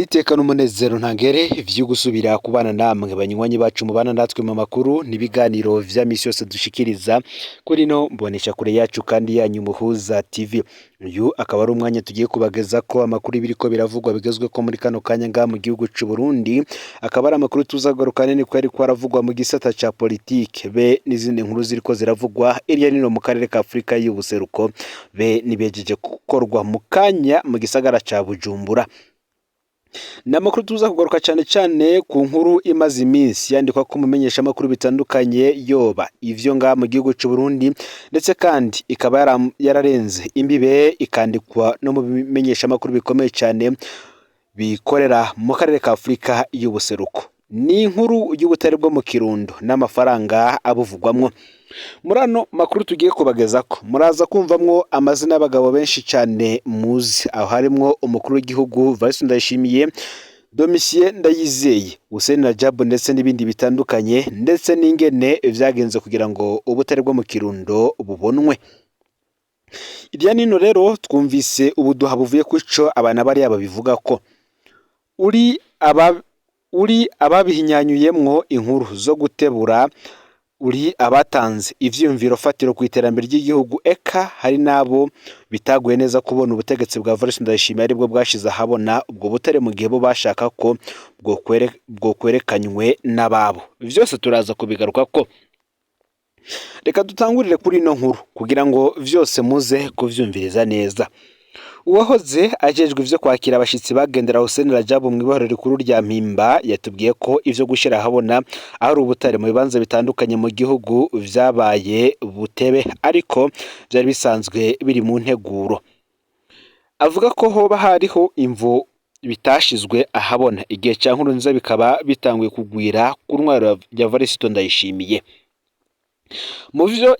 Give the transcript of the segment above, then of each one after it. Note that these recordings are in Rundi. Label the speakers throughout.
Speaker 1: Iteka n'umunezero ntangere vyo gusubira kubana namwe banywanyi bacu mubana natwe mu makuru n'ibiganiro vya misi yose dushikiriza kuri no mbonesha kure yacu kandi yanyu Muhuza TV. Uyu akaba ari umwanya tugiye kubageza ko amakuru biriko biravugwa bigezwe ko muri kano kanya nga mu gihugu c'u Burundi, akaba ari amakuru tuzagaruka nene ko ari kwaravugwa mu gisata ca politique be n'izindi nkuru ziriko ziravugwa irya nino mu karere ka Afrika y'ubuseruko be nibejeje gukorwa mu kanya mu gisagara ca Bujumbura. Namakuru tuza kugaruka cyane ku nkuru imaze iminsi yandikwa ko mumenyesha amakuru bitandukanye yoba ivyo nga mu gihugu c'u Burundi, ndetse kandi ikaba yararenze imbibe ikandikwa no mu bimenyesha amakuru bikomeye cyane bikorera mu karere ka Afrika y'ubuseruko. Ni inkuru y'ubutare bwo mu Kirundo n'amafaranga abuvugwamwo. Murano makuru tugiye kubagezako muraza kumvamwo amazina y'abagabo benshi cyane muzi, aho harimwo umukuru w'igihugu Vice Ndayishimiye, Domitien Ndayizeye, Hussein Rajab ndetse n'ibindi bitandukanye, ndetse n'ingene vyagenze kugira ngo ubutare bwo mu Kirundo bubonwe. Irya nino rero twumvise ubuduha buvuye kwico abana bari babivuga ko uri ababihinyanyuyemwo inkuru zo gutebura, uri abatanze ivyumviro fatiro ku iterambere ry'igihugu, eka hari nabo bitaguye neza kubona ubutegetsi bwa Vice Ndayishimiye aribwo bwashize ahabona ubwo butare mu gihe bo bashaka ko bwo kwerekanywe n'ababo. Vyose turaza kubigaruka ko. Reka dutangurire kuri ino nkuru kugira ngo vyose muze kuvyumviriza neza. Uwahoze ajejwe ivyo kwakira abashitsi bagendera Hussein Rajab mu ibohero rikuru rya Mpimba yatubwiye ko ivyo gushira habona ari ubutare mu bibanza bitandukanye mu gihugu vyabaye butebe, ariko vyari bisanzwe biri mu nteguro. Avuga ko hoba hariho imvo bitashizwe ahabona igihe cya Nkurunziza bikaba bitanguye kugwira ku ntwaro ya Vice Ndayishimiye. Mu vyo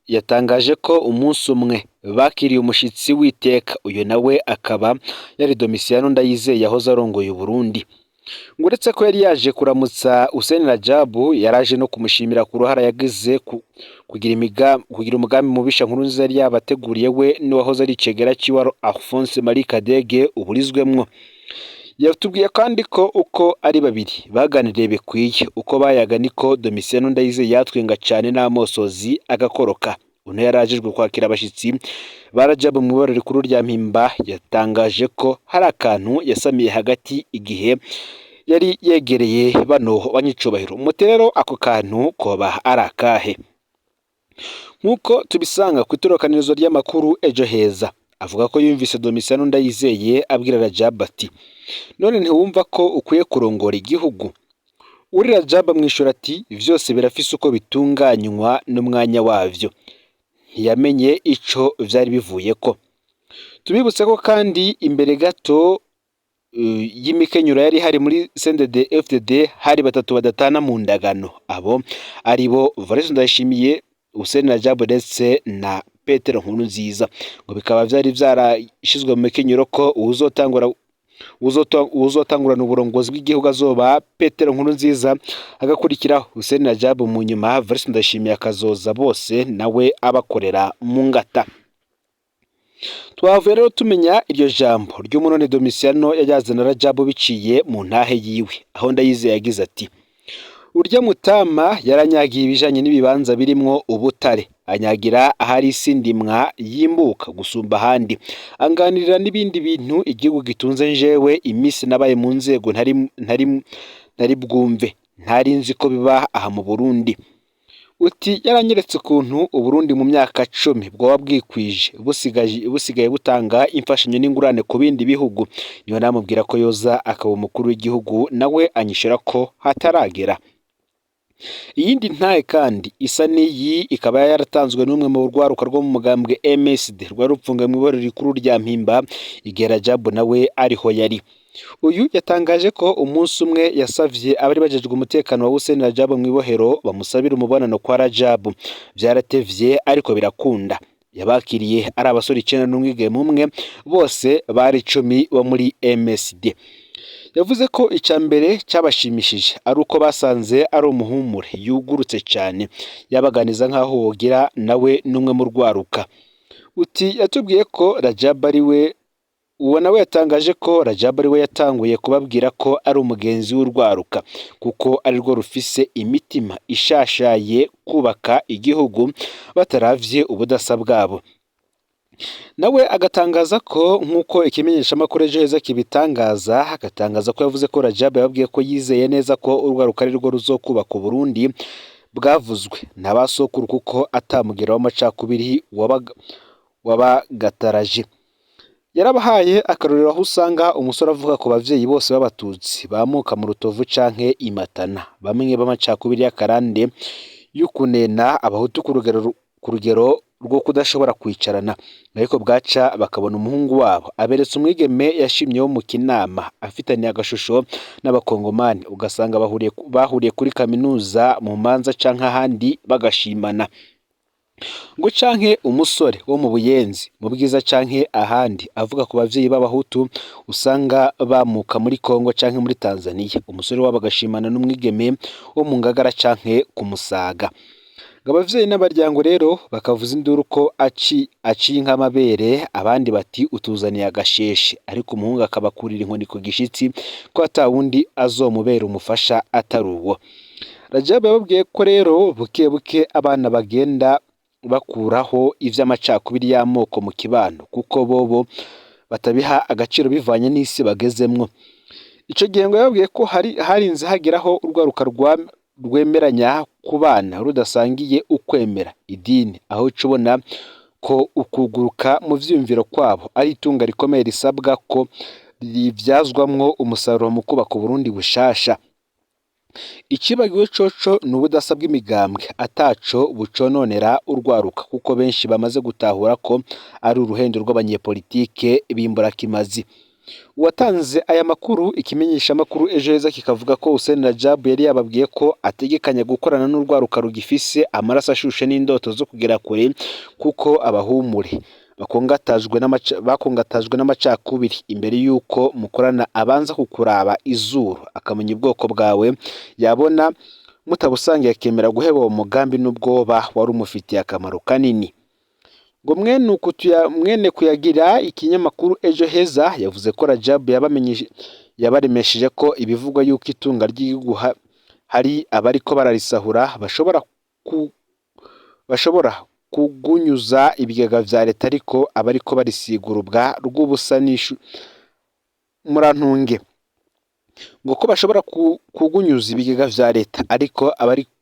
Speaker 1: yatangaje ko umunsi umwe bakiriye umushitsi w'iteka, uyu nawe akaba yari Domitien Ndayizeye yahoze arongoye Burundi. Nguretse ko yari yaje kuramutsa Hussein Rajab, yaraje no kumushimira ku ruhara yagize kugira umugambi mubisha Nkurunziza yari yabateguriye we n'uwahoze ari cegera ciwa Alphonse Marie Kadege uburizwemwo. Yatubwiye kandi ko uko ari babiri baganiriye bikwiye, uko bayaga niko Domitien Ndayizeye yatwenga cyane n'amosozi agakoroka. Uno yarajejwe kwakira abashitsi barajab mu ibohero rikuru rya Mpimba yatangaje ko hari akantu yasamiye hagati igihe yari yegereye bano banyicubahiro. Muterero ako kantu koba arakahe? Nkuko tubisanga ku itorokanirizo ry'amakuru Ejo Heza, avuga ko yumvise Domitien Ndayizeye abwira Rajab ati none ntiwumva ko ukwiye kurongora igihugu? Uri Rajab mwishura ati vyose birafise uko bitunganywa n'umwanya wavyo. Ntiyamenye ico vyari bivuye ko. Tubibutse ko kandi imbere gato y'imikenyuro yari hari muri CNDD FDD hari batatu badatana mu ndagano, abo aribo Vice Ndayishimiye, Hussein Rajab ndetse na Petero Nkurunziza, ngo bikaba vyari vyarashizwe mu mikenyuro ko uzotangurana uburongozi bw'igihugu azoba Petero Nkurunziza, agakurikira Hussein Rajab, mu nyuma Vice Ndayishimiye akazoza bose nawe abakorera mu ngata. Twavuye rero tumenya iryo jambo ry'umunone Domitien yajazana Rajab biciye mu ntahe yiwe, aho Ndayizeye yagize ati urya mutama yaranyagiye ibijanye n'ibibanza birimwo ubutare, anyagira ahari isindimwa yimbuka gusumba ahandi, anganirira n'ibindi bintu igihugu gitunze. Njewe imisi nabaye mu nzego ntari bwumve, ntari nzi ko biba aha mu Burundi. Uti yaranyeretse ukuntu Uburundi mu myaka 10 bwoba bwikwije busigaye butanga imfashanyo n'ingurane ku bindi bihugu. Niyo namubwira ko yoza akaba umukuru w'igihugu, nawe anyishira ko hataragera. Iyindi ntaye kandi isa n'iyi ikaba yaratanzwe n'umwe mu rwaruka rwo mu mugambwe MSD rwari rupfunga mu ibohero rikuru rya Mpimba igihe Rajab nawe ariho yari. Uyu yatangaje ko umunsi umwe yasavye abari bajejwe umutekano wa Hussein Rajab mu ibohero bamusabira umubonano kwa Rajab. Vyaratevye ariko birakunda. Yabakiriye ari abasore 9 n'umwigeme umwe, bose bari 10 bo muri MSD. Yavuze ko icambere cyabashimishije ari uko basanze ari umuhumure yugurutse cyane, yabaganiza nkaho wogira nawe numwe mu rwaruka. Uti yatubwiye ko Rajab ari we uwo nawe yatangaje ko Rajab ari we yatanguye kubabwira ko ari umugenzi w'urwaruka kuko ari rwo rufise imitima ishashaye kubaka igihugu bataravye ubudasa bwabo. Nawe agatangaza ko nk'uko ikimenyeshamakuru Ejo Heza kibitangaza, agatangaza ko yavuze ko Rajab yababwiye ko yizeye neza ko urwaruka ari rwo ruzokubaka Uburundi bwavuzwe na ba sokuru kuko atamugera w'amacakubiri wabagataraje. Yarabahaye akarorero aho usanga umusore avuga ku bavyeyi bose b'abatutsi bamuka mu Rutovu canke Imatana, bamwe b'amacakubiri y'akarande y'ukunena abahutu ku rugero rwo kudashobora kwicarana, ariko bwaca bakabona umuhungu wabo aberetse umwigeme yashimye wo mu Kinama afitaniye agashusho n'abakongomani, ugasanga bahuriye kuri kaminuza mu manza canke ahandi bagashimana. Ngo canke umusore wo mu Buyenzi mu Bwiza canke ahandi avuga ku bavyeyi b'abahutu usanga bamuka muri Kongo canke muri Tanzania, umusore wabo agashimana n'umwigeme wo mu Ngagara canke ku Musaga. Abavyeyi n'abaryango rero bakavuza induru ko aciye nk'amabere, abandi bati utuzaniye agasheshe, ariko umuhungu akabakurira inkoni ku gishitsi ko atawundi azomubera umufasha atari uwo. Rajab yababwiye ko rero buke buke abana bagenda bakuraho ivy'amacakubiri y'amoko mu kibano kuko bobo batabiha agaciro bivanye n'isi bagezemwo. Ico gihe ngo yababwiye ko harinze hageraho urwaruka rwemeranya ku bana rudasangiye ukwemera idini, aho cubona ko ukuguruka mu vyiyumviro kwabo ari itunga rikomeye risabwa ko rivyazwamwo umusaruro mu kubaka Uburundi bushasha. Ikibagiwe coco ni ubudasa bw'imigambwe ataco bucononera urwaruka kuko benshi bamaze gutahura ko ari uruhendo rw'abanyepolitike b'imburakimazi. Uwatanze aya makuru ikimenyeshamakuru Ejo Heza kikavuga ko Hussein Rajab yari yababwiye ko ategekanya gukorana n'urwaruka rugifise amaraso ashushe n'indoto zo kugera kure kuko abahumure bakongatajwe n'amacakubiri imbere y'uko mukorana abanza kukuraba izuru akamenya ubwoko bwawe, yabona mutabusangiye akemera guheba uwo mugambi n'ubwoba wari umufitiye akamaro kanini. Ngo mwene kuyagira ikinyamakuru Ejo Heza yavuze ko Rajab yabaremesheje ko ibivugwa yuko itunga ry'igihugu hari abariko bararisahura bashobora kugunyuza ibigega vya leta, ariko abariko barisigura ubwa rw'ubusa murantunge ngo ko bashobora kugunyuza ibigega vya leta, ariko abariko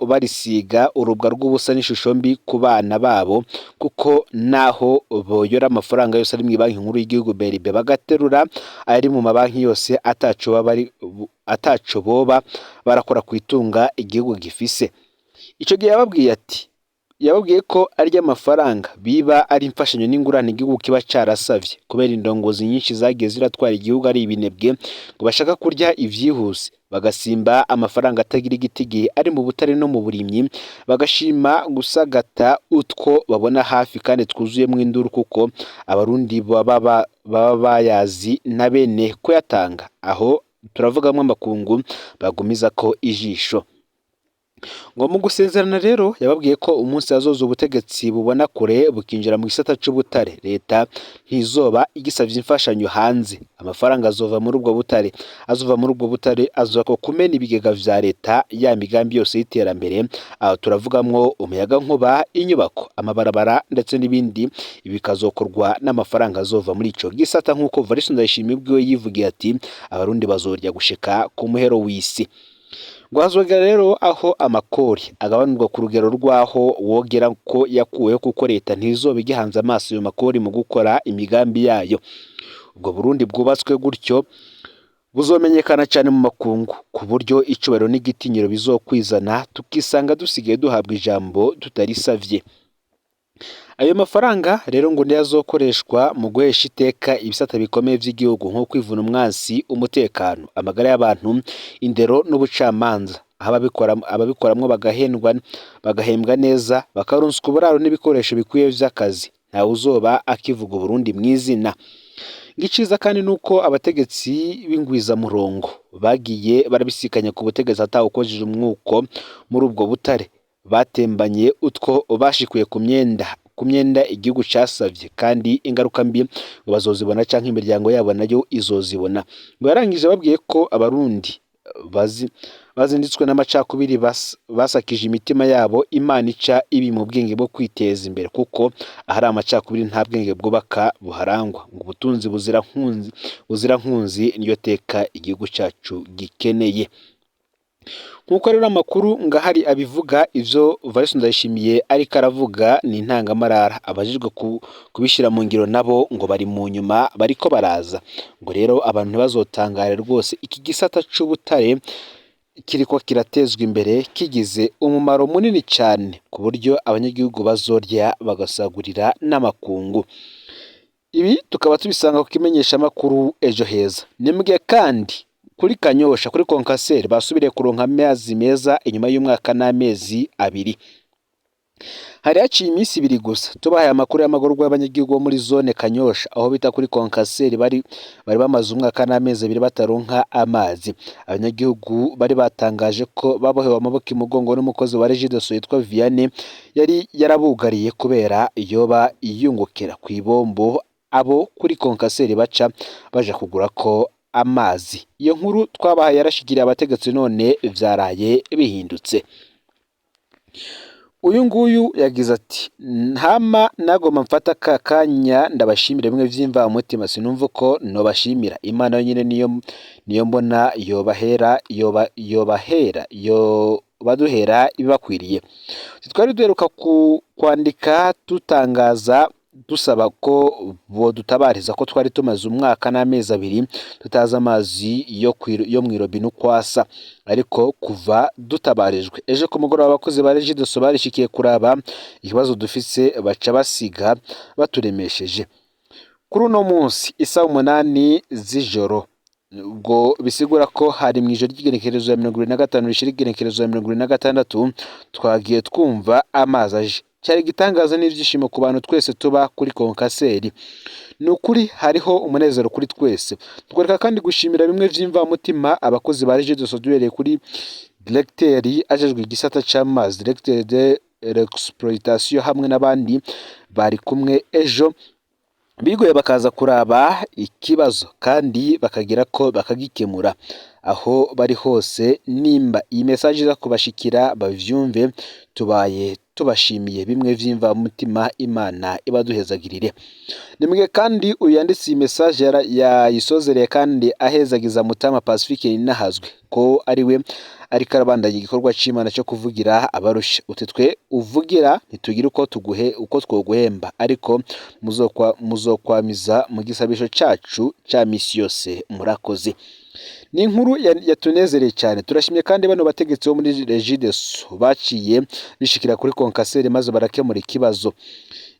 Speaker 1: barisiga urubwa rw'ubusa n'ishusho mbi ku bana babo kuko naho boyora amafaranga yose ari mu banki nkuru y'igihugu BRB bagaterura ari mu mabanki yose ataco boba barakora kwitunga igihugu gifise. Ico gihe yababwiye ko ari amafaranga biba ari imfashanyo n'ingurane igihugu kiba carasavye kubera indongozi nyinshi zagiye ziratwara igihugu ari ibinebwe ngo bashaka kurya ivyihuse, bagasimba amafaranga atagira igitigi ari mu butare no mu burimyi, bagashima gusagata utwo babona hafi kandi twuzuyemwo induru kuko abarundi baba bayazi na bene kuyatanga, aho turavugamwo amakungu bagumiza ko ijisho. Ngo mu gusezerana rero yababwiye ko umunsi azoza ubutegetsi bubona kure bukinjira mu gisata c'ubutare, leta ntizoba igisavye imfashanyo hanze, amafaranga azova muri ubwo butare azoka kumena ibigega vya leta, ya migambi yose y'iterambere, aho turavugamwo umuyaga nkuba, inyubako, amabarabara ndetse n'ibindi, bikazokorwa n'amafaranga azova muri ico gisata nk'uko Evariste Ndayishimiye ubwiwe yivugiye ati abarundi bazorya gushika ku muhero w'isi. Ngo hazogera rero aho amakori agabanurwa ku rugero rwaho wogera ko yakuweho kuko leta ntizoba igihanze amaso ayo makori mu gukora imigambi yayo. Ubwo Burundi bwubatswe gutyo buzomenyekana cyane mu makungu ku buryo icubahiro n'igitinyiro bizokwizana tukisanga dusigaye duhabwa ijambo tutarisavye. Ayo mafaranga rero ngo ndiyazokoreshwa mu guhesha iteka ibisata bikomeye vy'igihugu nko kwivuna umwansi, umutekano, amagara y'abantu, indero n'ubucamanza, ababikoramwo bagahembwa neza, bakaronswa uburaro n'ibikoresho bikwiye vy'akazi, ntawe uzoba akivuga Burundi mw'izina. Ngiciza kandi nuko abategetsi b'ingwizamurongo bagiye barabisikanya ku butegetsi atawukojeje umwuko muri ubwo butare, batembanye utwo bashikuye ku myenda ku myenda igihugu casavye kandi ingaruka mbi ngo bazozibona canke imiryango yabo nayo izozibona. Ngo yarangije babwiye ko abarundi bazinditswe n'amacakubiri basakije imitima yabo, Imana ica ibi mu bwenge bwo kwiteza imbere kuko ahari amacakubiri nta bwenge bwubaka buharangwa, ngo ubutunzi buzira nkunzi niryo teka igihugu cacu gikeneye. Nk'uko rero amakuru ngahari abivuga, ivyo Evariste Ndayishimiye ariko aravuga ni intangamarara, abajijwe kubishira mu ngiro nabo ngo bari mu nyuma bariko baraza. Ngo rero abantu ntibazotangare rwose, iki gisata c'ubutare kiriko kiratezwa imbere kigize umumaro munini cyane ku buryo abanyagihugu bazorya bagasagurira n'amakungu. Ibi tukaba tubisanga ku kimenyesha makuru Ejo Heza. Nimbwe kandi kuri Kanyosha kuri Konkaseri basubiriye kuronka amazi meza inyuma y'umwaka n'amezi abiri. Hari haciye iminsi ibiri gusa tubahaye amakuru y'amagorwa y'abanyagihugu bo muri zone Kanyosha aho bita kuri Konkaseri bari bamaze umwaka n'amezi abiri bataronka amazi. Abanyagihugu bari batangaje ko babohewe amaboko imugongo n'umukozi wa Regideso yitwa Vianney yari yarabugariye kubera yoba iyungukira ku ibombo abo kuri Konkaseri baca baja kugura ko amazi. Iyo nkuru twabahaye yarashikiriye abategetsi none vyaraye bihindutse. Uyu nguyu yagize ati ntama nagoma mfata kakanya ndabashimire bimwe vy'imva mutima sinumva ko no bashimira Imana yonyine niyo mbona baduhera ibibakwiriye. Twari duheruka kwandika tutangaza dusaba ko bodutabariza ko twari tumaze umwaka n'amezi abiri tutaza amazi yo mwirobine ukwasa, ariko kuva dutabarijwe ejo ku mugoroba abakozi ba Regideso barishikiye kuraba ikibazo dufise baca basiga baturemesheje. Kuri uno munsi isaha 8 z'ijoro, ubwo bisigura ko hari mu ijoro ry'igenekerezo ya 25 rishira igenekerezo ya 26 twagiye twumva amazi aje. Cyari gitangaza n'ivyishimo ku bantu twese tuba kuri Konkaseri. Nukuri hariho umunezero kuri twese. Twereka kandi gushimira bimwe vy'imva mutima abakozi ba Regideso duhereye kuri Directeur ajejwe igisata c'amazi, Directeur de l'exploitation hamwe n'abandi bari kumwe ejo bigoye bakaza kuraba ikibazo kandi bakagira ko bakagikemura aho bari hose. Nimba iyi message iza kubashikira bavyumve, tubaye tubashimiye bimwe vy'imva mutima, Imana ibaduhezagirire. Nimwe kandi uyanditse iyi message yayisozereye kandi ahezagiza Mutama Pacifique ninahazwe ko ariwe ariko arabandanya igikorwa c'Imana cyo kuvugira abarusha. Utitwe uvugira ntitugira uko twoguhemba, ariko muzokwamiza mu gisabisho cacu ca misi yose. Murakoze. Ni inkuru yatunezereye cyane. Turashimye kandi bano bategetsi bo muri Regideso baciye bishikira kuri Konkaseri maze barakemura ikibazo.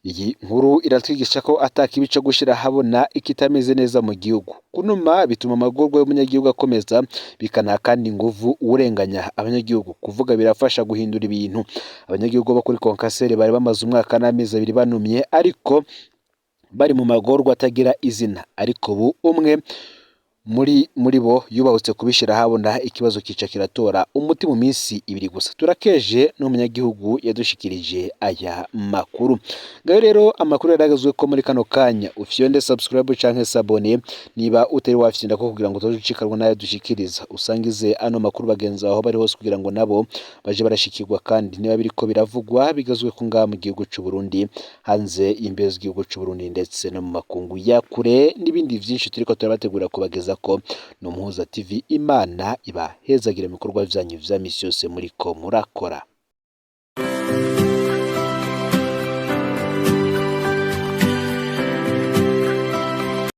Speaker 1: Iyi nkuru iratwigisha ko ataka ibico gushira habona ikitameze neza mu gihugu. Kunuma bituma amagorwa y'umunyagihugu akomeza, bikana kandi inguvu urenganya abanyagihugu. Kuvuga birafasha guhindura ibintu. Abanyagihugu bo kuri Konkaseri bari bamaze umwaka n'amezi abiri banumye, ariko bari mu magorwa atagira izina, ariko bu umwe muri bo yubahutse kubishira habona ikibazo kica kiratora umuti mu minsi ibiri gusa. Turakeje n'umunyagihugu yadushikirije aya makuru. Ngayo rero amakuru yaragazwe ko muri kano kanya ufyonde subscribe canke sabone niba utari wafyinda ko kugira ngo utozucikarwa nayo dushikiriza, usangize ano makuru bagenza aho bari hose kugira ngo nabo baje barashikirwa kandi niba biriko biravugwa bigazwe ko ngaha mu gihugu c'u Burundi, hanze imbezi igihugu c'u Burundi ndetse no mu makungu ya kure n'ibindi vyinshi turiko turabategura kubageza ko no Muhuza TV. Imana ibahezagire mu bikorwa vyanyu vya misi yose muriko murakora.